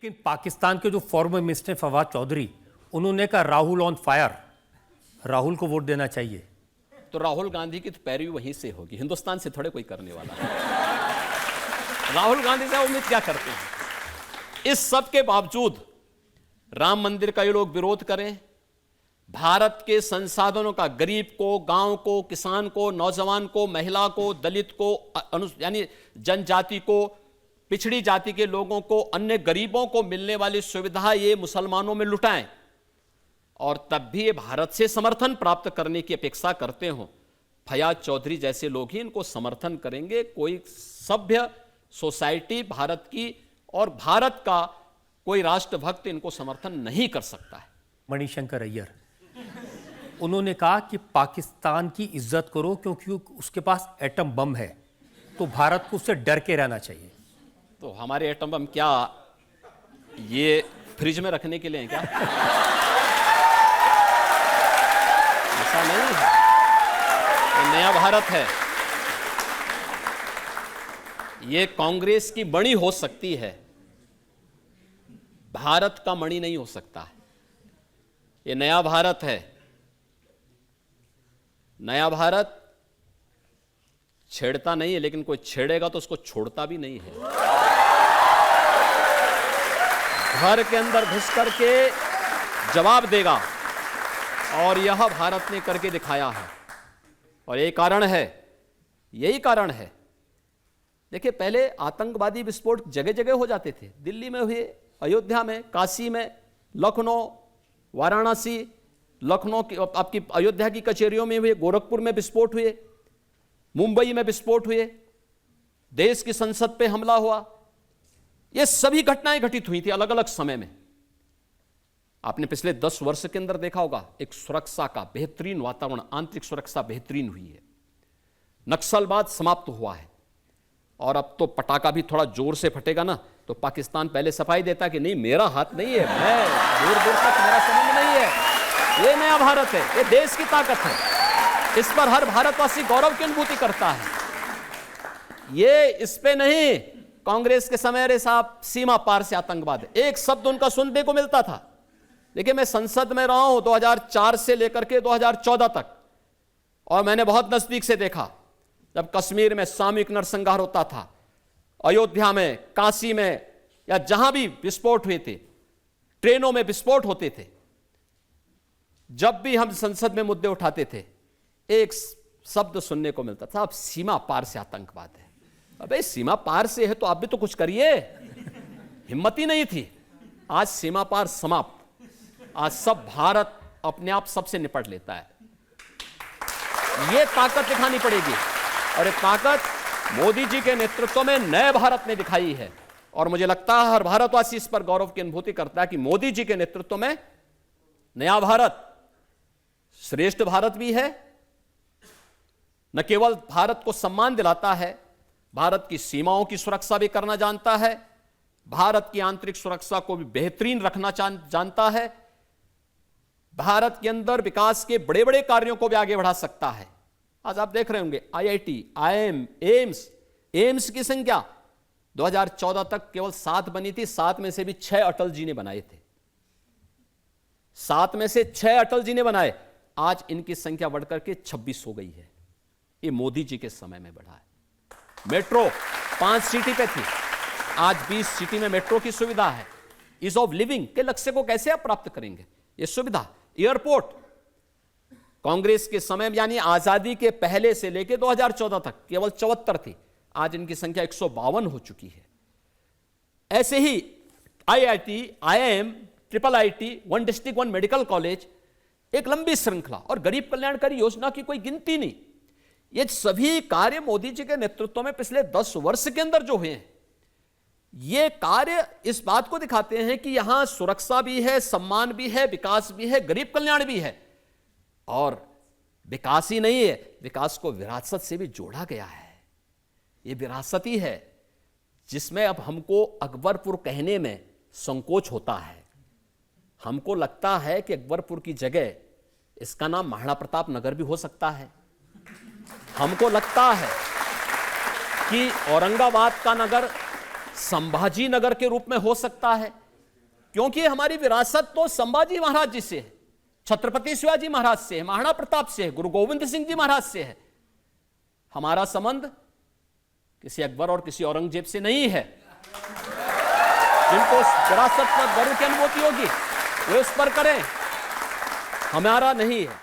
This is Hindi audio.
लेकिन पाकिस्तान के जो फॉरेन मिनिस्टर फवाद चौधरी, उन्होंने कहा राहुल ऑन फायर, राहुल को वोट देना चाहिए। तो राहुल गांधी की तो पैरवी वहीं से होगी, हिंदुस्तान से थोड़े कोई करने वाला है। राहुल गांधी से उम्मीद क्या करते हैं? इस सब के बावजूद राम मंदिर का ये लोग विरोध करें, भारत के संसाधनों का गरीब को, गांव को, किसान को, नौजवान को, महिला को, दलित को, यानी जनजाति को, पिछड़ी जाति के लोगों को, अन्य गरीबों को मिलने वाली सुविधा ये मुसलमानों में लुटाएं और तब भी ये भारत से समर्थन प्राप्त करने की अपेक्षा करते हो। फयाज चौधरी जैसे लोग ही इनको समर्थन करेंगे। कोई सभ्य सोसाइटी भारत की और भारत का कोई राष्ट्रभक्त इनको समर्थन नहीं कर सकता है। मणिशंकर अय्यर, उन्होंने कहा कि पाकिस्तान की इज्जत करो क्योंकि उसके पास एटम बम है, तो भारत को उससे डर के रहना चाहिए। तो हमारे एटम बम क्या ये फ्रिज में रखने के लिए हैं क्या? ऐसा नहीं है, ये नया भारत है। ये कांग्रेस की मणि हो सकती है, भारत का मणि नहीं हो सकता है। ये नया भारत है। नया भारत छेड़ता नहीं है, लेकिन कोई छेड़ेगा तो उसको छोड़ता भी नहीं है। घर के अंदर घुस करके जवाब देगा, और यह भारत ने करके दिखाया है। और यही कारण है, देखिए पहले आतंकवादी विस्फोट जगह जगह हो जाते थे। दिल्ली में हुए, अयोध्या में, काशी में, लखनऊ, वाराणसी, लखनऊ की आपकी अयोध्या की कचहरियों में हुए, गोरखपुर में विस्फोट हुए, मुंबई में विस्फोट हुए, देश की संसद पे हमला हुआ। ये सभी घटनाएं घटित हुई थी अलग अलग समय में। आपने पिछले 10 वर्ष के अंदर देखा होगा, एक सुरक्षा का बेहतरीन वातावरण, आंतरिक सुरक्षा बेहतरीन हुई है। नक्सलवाद समाप्त हुआ है, और अब तो पटाखा भी थोड़ा जोर से फटेगा ना, तो पाकिस्तान पहले सफाई देता कि नहीं मेरा हाथ नहीं है, मैं दूर दूर तक मेरा संबंध नहीं है। ये नया भारत है, ये देश की ताकत है। इस पर हर भारतवासी गौरव की अनुभूति करता है। ये इस पे नहीं, कांग्रेस के समय अरे साहब सीमा पार से आतंकवाद, एक शब्द उनका सुनने को मिलता था। देखिए मैं संसद में रहा हूं 2004 से लेकर के 2014 तक, और मैंने बहुत नजदीक से देखा जब कश्मीर में सामूहिक नरसंहार होता था, अयोध्या में, काशी में, या जहां भी विस्फोट हुए थे, ट्रेनों में विस्फोट होते थे। जब भी हम संसद में मुद्दे उठाते थे, एक शब्द सुनने को मिलता था, अब सीमा पार से आतंकवाद है। अबे सीमा पार से है तो आप भी तो कुछ करिए। हिम्मत ही नहीं थी। आज सीमा पार समाप्त, आज सब भारत अपने आप सबसे निपट लेता है। यह ताकत दिखानी पड़ेगी, और ये ताकत मोदी जी के नेतृत्व में नए भारत ने दिखाई है। और मुझे लगता है हर भारतवासी इस पर गौरव की अनुभूति करता है कि मोदी जी के नेतृत्व में नया भारत श्रेष्ठ भारत भी है। न केवल भारत को सम्मान दिलाता है, भारत की सीमाओं की सुरक्षा भी करना जानता है, भारत की आंतरिक सुरक्षा को भी बेहतरीन रखना जानता है, भारत के अंदर विकास के बड़े बड़े कार्यों को भी आगे बढ़ा सकता है। आज आप देख रहे होंगे IIT, IIM, एम्स की संख्या 2014 तक केवल 7 बनी थी। 7 में से भी 6 अटल जी ने बनाए थे। 7 में से 6 अटल जी ने बनाए। आज इनकी संख्या बढ़कर के 26 हो गई है। ये मोदी जी के समय में बढ़ा है। मेट्रो 5 सिटी पे थी, आज 20 सिटी में मेट्रो की सुविधा है। ईज ऑफ लिविंग के लक्ष्य को कैसे आप प्राप्त करेंगे? ये सुविधा। एयरपोर्ट कांग्रेस के समय में, यानी आजादी के पहले से लेकर 2014 तक केवल 74 थी, आज इनकी संख्या 152 हो चुकी है। ऐसे ही IIT, IIM, IIIT, 1 district 1 medical college, एक लंबी श्रृंखला, और गरीब कल्याणकारी योजना की कोई गिनती नहीं। ये सभी कार्य मोदी जी के नेतृत्व में पिछले 10 वर्ष के अंदर जो हुए हैं, ये कार्य इस बात को दिखाते हैं कि यहां सुरक्षा भी है, सम्मान भी है, विकास भी है, गरीब कल्याण भी है। और विकास ही नहीं है, विकास को विरासत से भी जोड़ा गया है। ये विरासत ही है जिसमें अब हमको अकबरपुर कहने में संकोच होता है। हमको लगता है कि अकबरपुर की जगह इसका नाम महाराणा प्रताप नगर भी हो सकता है। हमको लगता है कि औरंगाबाद का नगर संभाजी नगर के रूप में हो सकता है। क्योंकि हमारी विरासत तो संभाजी महाराज जी से है, छत्रपति शिवाजी महाराज से है, महाराणा प्रताप से है, गुरु गोविंद सिंह जी महाराज से है। हमारा संबंध किसी अकबर और किसी औरंगजेब से नहीं है। जिनको विरासत पर गर्व की अनुभूति होगी वे उस पर करें, हमारा नहीं है।